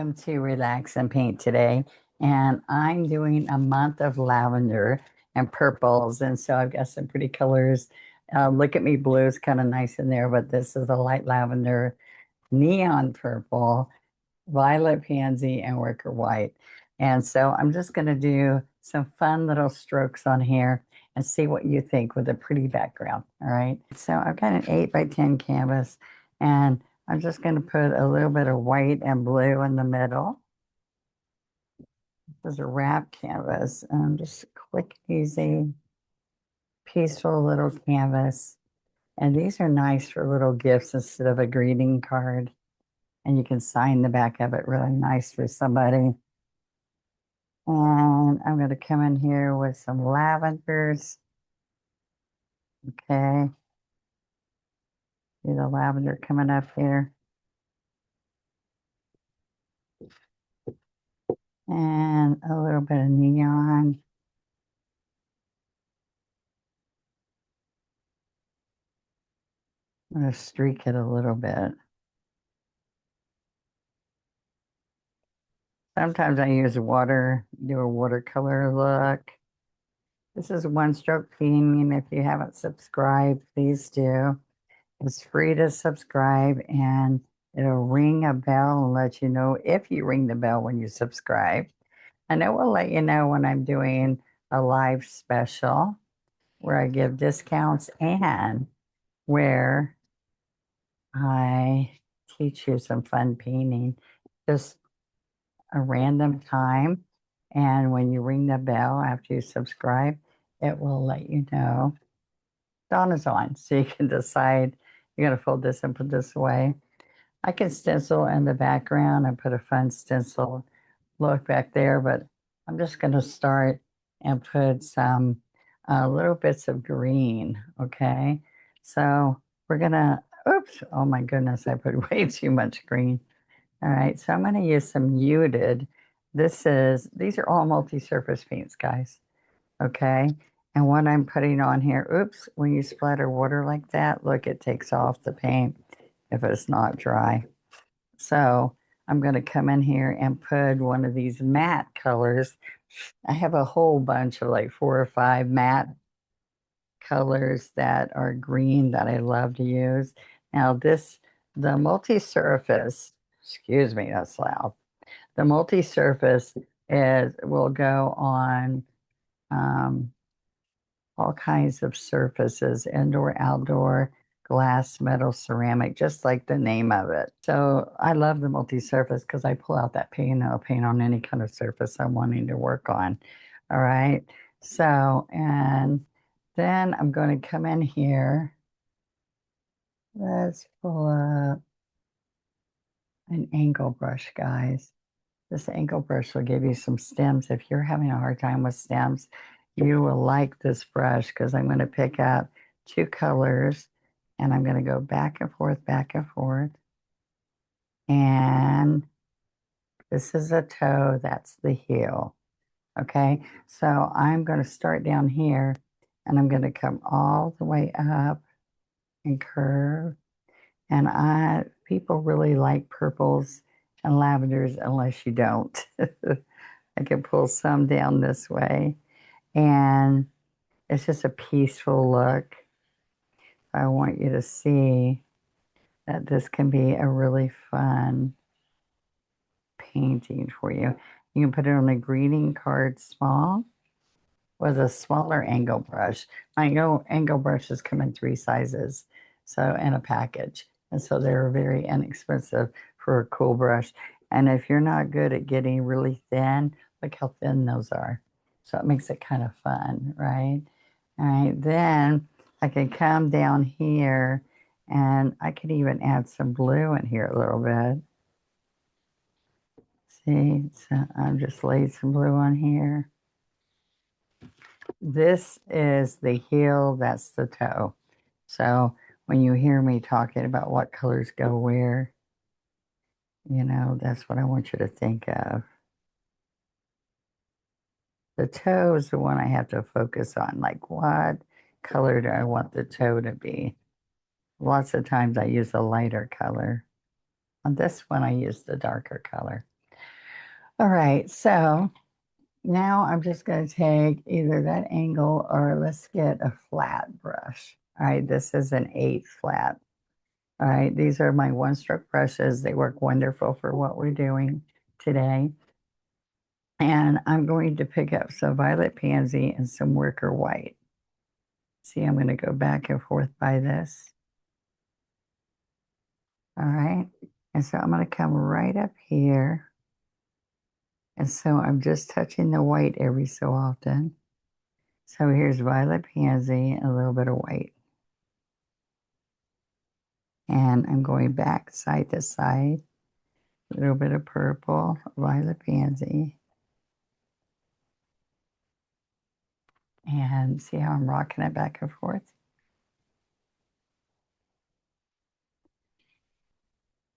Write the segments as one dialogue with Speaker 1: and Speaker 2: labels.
Speaker 1: welcome to Relax and Paint today. And I'm doing a month of lavender and purples. And so I've got some pretty colors. Look at me, blue is kind of nice in there, but this is a light lavender, neon purple, violet pansy, and wicker white. And so I'm just going to do some fun little strokes on here and see what you think with a pretty background. All right. So I've got an 8 by 10 canvas, and I'm just going to put a little bit of white and blue in the middle. This is a wrap canvas. Just quick, easy, peaceful little canvas. And these are nice for little gifts instead of a greeting card. And you can sign the back of it really nice for somebody. And I'm going to come in here with some lavenders. Okay. See the lavender coming up here. And a little bit of neon. I'm going to streak it a little bit. Sometimes I use water, do a watercolor look. This is One Stroke Painting. If you haven't subscribed, please do. It's free to subscribe, and it'll ring a bell and let you know if you ring the bell when you subscribe. And it will let you know when I'm doing a live special where I give discounts and where I teach you some fun painting. Just a random time. And when you ring the bell after you subscribe, it will let you know Donna's on. So you can decide you're going to fold this and put this away. I can stencil in the background and put a fun stencil look back there, but I'm just going to start and put some little bits of green. Okay. So we're going to, oops, oh my goodness, I put way too much green. All right, so I'm going to use some muted. These are all multi-surface paints, guys. Okay, and what I'm putting on here, oops, when you splatter water like that, look, it takes off the paint if it's not dry. So I'm going to come in here and put one of these matte colors. I have a whole bunch of like 4 or 5 matte colors that are green that I love to use. Now the multi-surface, excuse me, that's loud. The multi-surface will go on all kinds of surfaces, indoor, outdoor, glass, metal, ceramic, just like the name of it. So I love the multi-surface because I pull out that paint and I'll paint on any kind of surface I'm wanting to work on. All right. So, and then I'm going to come in here. Let's pull up an angle brush, guys. This angle brush will give you some stems. If you're having a hard time with stems, you will like this brush because I'm going to pick up 2 colors and I'm going to go back and forth, back and forth. And this is a toe, that's the heel. Okay, so I'm going to start down here and I'm going to come all the way up and curve. And people really like purples and lavenders unless you don't. I can pull some down this way, and it's just a peaceful look. I want you to see that this can be a really fun painting for you. You can put it on a greeting card small with a smaller angle brush. I know angle brushes come in 3 sizes, so in a package. And so they're very inexpensive for a cool brush. And if you're not good at getting really thin, look how thin those are. So it makes it kind of fun, right? All right, then I can come down here and I can even add some blue in here a little bit. See, so I've just laid some blue on here. This is the heel, that's the toe. So when you hear me talking about what colors go where, that's what I want you to think of. The toe is the one I have to focus on. Like, what color do I want the toe to be? Lots of times I use a lighter color. On this one, I use the darker color. All right, so now I'm just going to take either that angle or let's get a flat brush. All right, this is an 8 flat. All right, these are my one stroke brushes. They work wonderful for what we're doing today. And I'm going to pick up some violet pansy and some worker white. See, I'm going to go back and forth by this. All right, and so I'm going to come right up here. And so I'm just touching the white every so often. So here's violet pansy, a little bit of white. And I'm going back side to side, a little bit of purple, violet pansy. And see how I'm rocking it back and forth?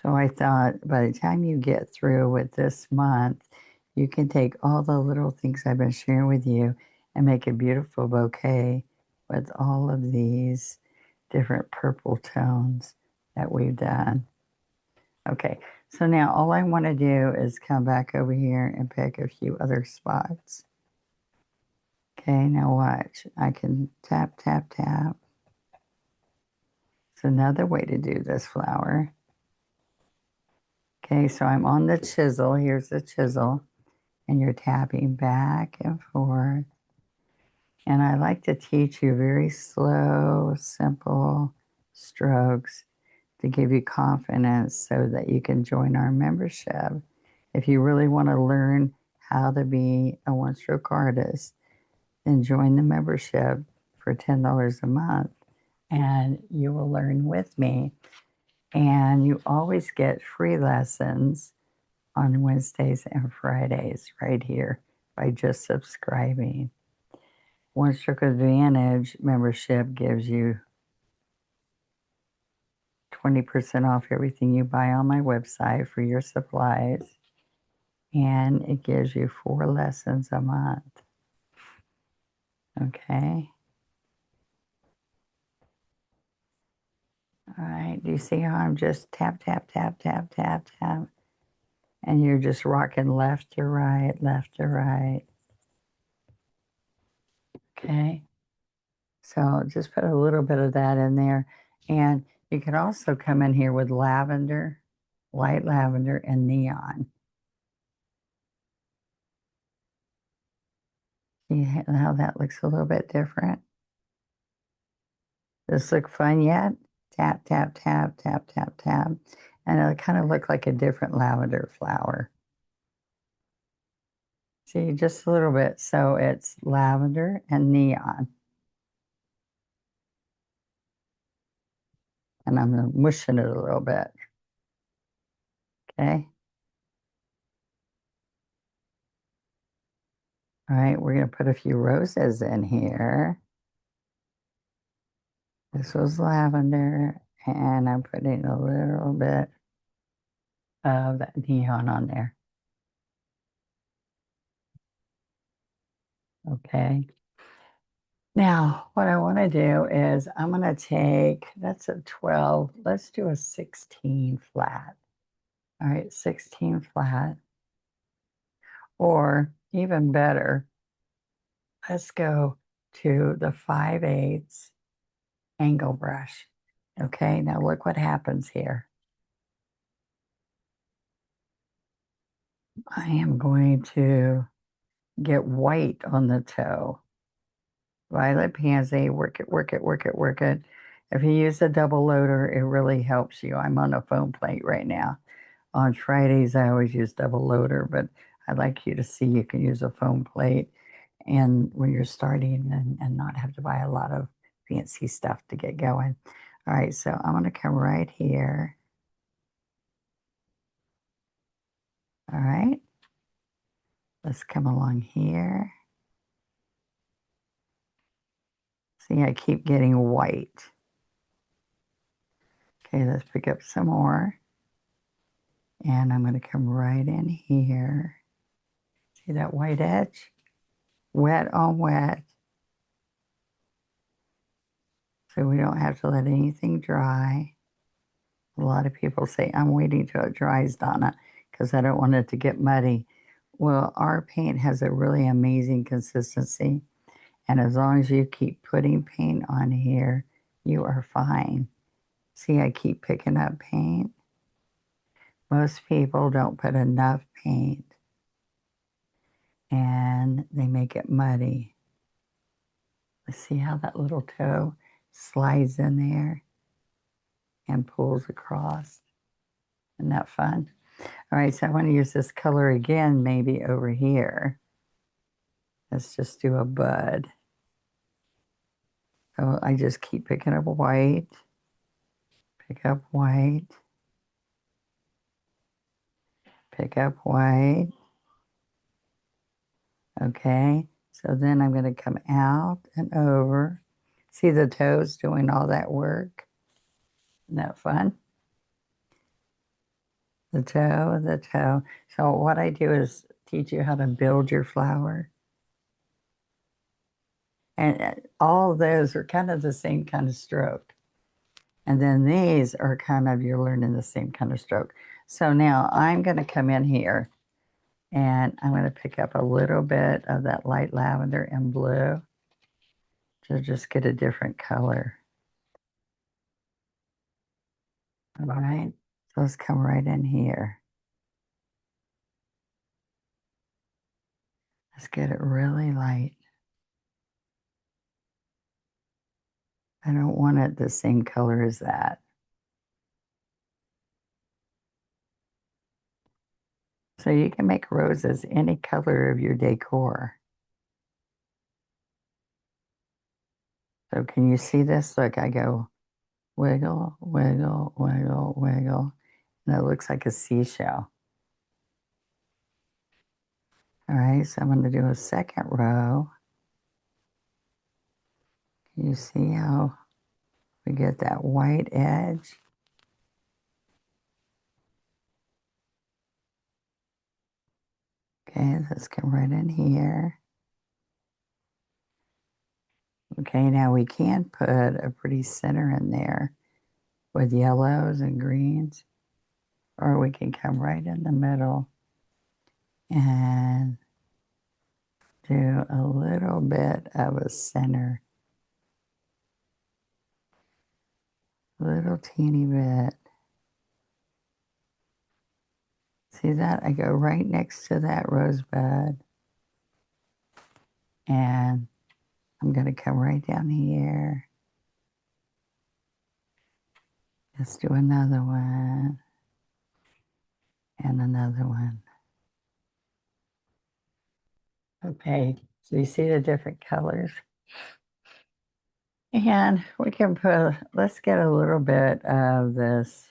Speaker 1: So I thought by the time you get through with this month, you can take all the little things I've been sharing with you and make a beautiful bouquet with all of these different purple tones that we've done. Okay, so now all I want to do is come back over here and pick a few other spots. Okay, now watch. I can tap, tap, tap. It's another way to do this flower. Okay, so I'm on the chisel. Here's the chisel. And you're tapping back and forth. And I like to teach you very slow, simple strokes to give you confidence so that you can join our membership. If you really want to learn how to be a one stroke artist, then join the membership for $10 a month and you will learn with me. And you always get free lessons on Wednesdays and Fridays right here by just subscribing. One Stroke Advantage membership gives you 20% off everything you buy on my website for your supplies. And it gives you 4 lessons a month. Okay. All right. Do you see how I'm just tap, tap, tap, tap, tap, tap? And you're just rocking left to right, left to right. Okay. So just put a little bit of that in there. And you can also come in here with lavender, light lavender, and neon. See how that looks a little bit different? Does this look fun yet? Tap, tap, tap, tap, tap, tap. And it'll kind of look like a different lavender flower. See, just a little bit. So it's lavender and neon. And I'm mushing it a little bit. Okay. All right, we're going to put a few roses in here. This was lavender, and I'm putting a little bit of that neon on there. Okay. Now, what I want to do is I'm going to take, that's a 12, let's do a 16 flat. All right, 16 flat. Or even better, let's go to the 5/8 angle brush. Okay, now look what happens here. I am going to get white on the toe. Violet pansy, work it, work it, work it, work it. If you use a double loader, it really helps you. I'm on a foam plate right now. On Fridays, I always use double loader, but I'd like you to see you can use a foam plate and when you're starting and not have to buy a lot of fancy stuff to get going. All right, so I'm going to come right here. All right, let's come along here. See, I keep getting white. Okay, let's pick up some more. And I'm going to come right in here. See that white edge? Wet on wet. So we don't have to let anything dry. A lot of people say, I'm waiting till it dries, Donna, because I don't want it to get muddy. Well, our paint has a really amazing consistency. And as long as you keep putting paint on here, you are fine. See, I keep picking up paint. Most people don't put enough paint and they make it muddy. Let's see how that little toe slides in there and pulls across. Isn't that fun? All right, so I want to use this color again, maybe over here. Let's just do a bud. So I just keep picking up white, pick up white, pick up white. Okay, so then I'm going to come out and over. See the toes doing all that work? Isn't that fun? The toe, the toe. So what I do is teach you how to build your flower. And all of those are kind of the same kind of stroke. And then these are kind of, you're learning the same kind of stroke. So now I'm going to come in here and I'm going to pick up a little bit of that light lavender and blue to just get a different color. All right. So let's come right in here. Let's get it really light. I don't want it the same color as that. So you can make roses any color of your decor. So can you see this? Look, I go wiggle, wiggle, wiggle, wiggle, and it looks like a seashell. All right, so I'm going to do a second row. You see how we get that white edge? Okay, let's come right in here. Okay, now we can put a pretty center in there with yellows and greens, or we can come right in the middle and do a little bit of a center, little teeny bit. See that? I go right next to that rosebud, and I'm going to come right down here. Let's do another one and another one. Okay, so you see the different colors? And we can put, let's get a little bit of this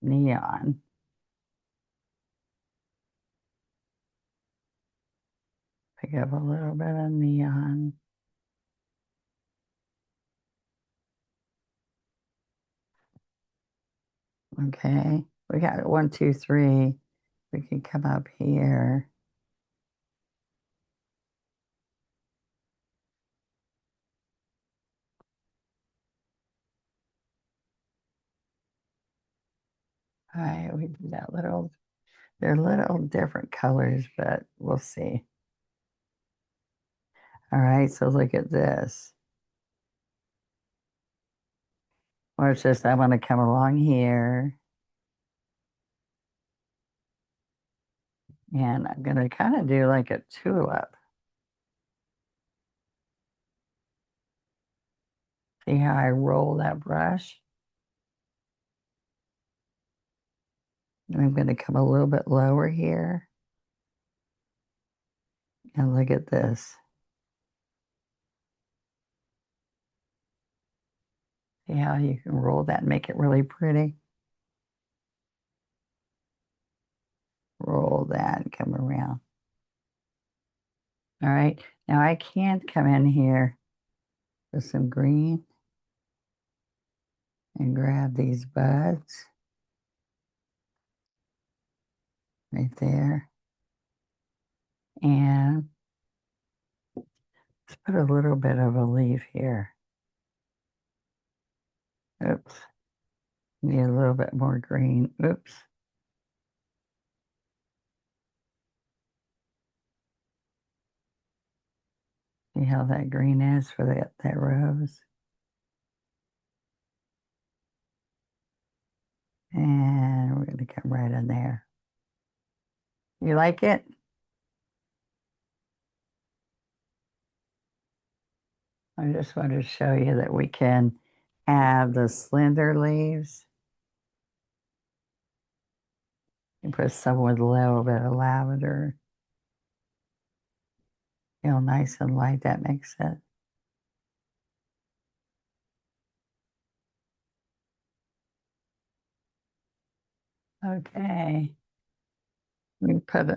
Speaker 1: neon. Pick up a little bit of neon. Okay, we got 1, 2, 3. We can come up here. All right, we do that little, they're little different colors, but we'll see. All right, so look at this. Watch this. I want to come along here and I'm going to kind of do like a tulip. See how I roll that brush? And I'm going to come a little bit lower here. And look at this. See how you can roll that and make it really pretty? Roll that and come around. All right. Now I can't come in here with some green and grab these buds right there. And let's put a little bit of a leaf here. Oops. Need a little bit more green. Oops. See how that green is for that rose? And we're going to come right in there. You like it? I just wanted to show you that we can have the slender leaves and put some with a little bit of lavender. Nice and light, that makes it. Okay. We put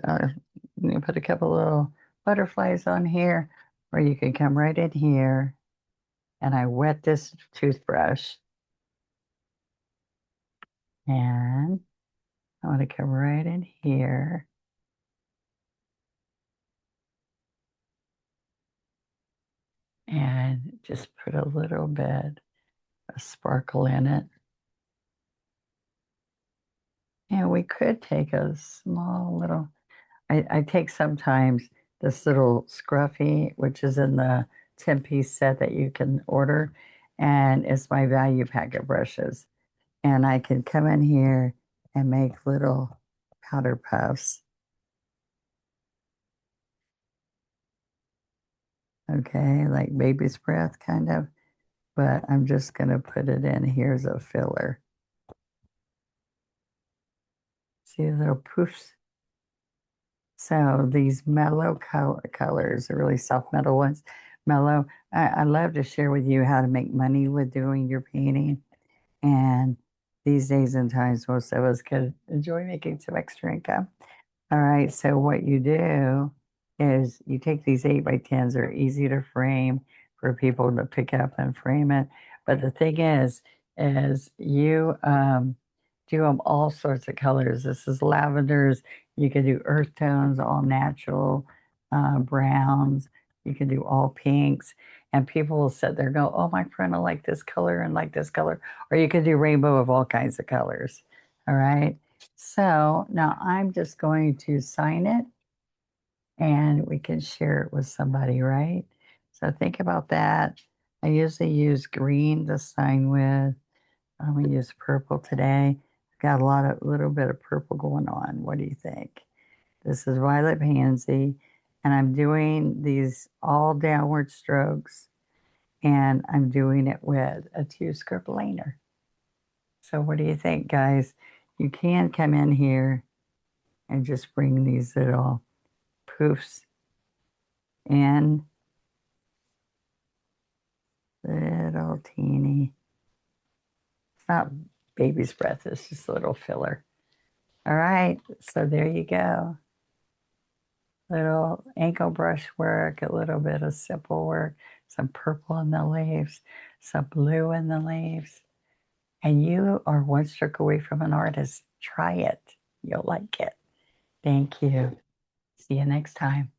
Speaker 1: you put a couple little butterflies on here, or you can come right in here. And I wet this toothbrush, and I want to come right in here and just put a little bit of sparkle in it. And we could take a small little, I take sometimes this little scruffy, which is in the 10-piece set that you can order, and it's my value pack of brushes. And I can come in here and make little powder puffs. Okay, like baby's breath kind of, but I'm just going to put it in here as a filler. See the little poofs? So these mellow colors, the really soft metal ones, mellow. I love to share with you how to make money with doing your painting. And these days and times, most of us could enjoy making some extra income. All right, so what you do is you take these 8x10s, they're easy to frame for people to pick up and frame it. But the thing is you do them all sorts of colors. This is lavenders. You can do earth tones, all natural browns. You can do all pinks. And people will sit there and go, oh, my friend will like this color and like this color. Or you can do rainbow of all kinds of colors. All right. So now I'm just going to sign it and we can share it with somebody, right? So think about that. I usually use green to sign with. I'm going to use purple today. I've got a little bit of purple going on. What do you think? This is violet pansy, and I'm doing these all downward strokes, and I'm doing it with a 2-script liner. So what do you think, guys? You can come in here and just bring these little poofs in, little teeny. It's not baby's breath, it's just a little filler. All right, so there you go. Little ankle brush work, a little bit of simple work, some purple in the leaves, some blue in the leaves. And you are one stroke away from an artist. Try it. You'll like it. Thank you. See you next time.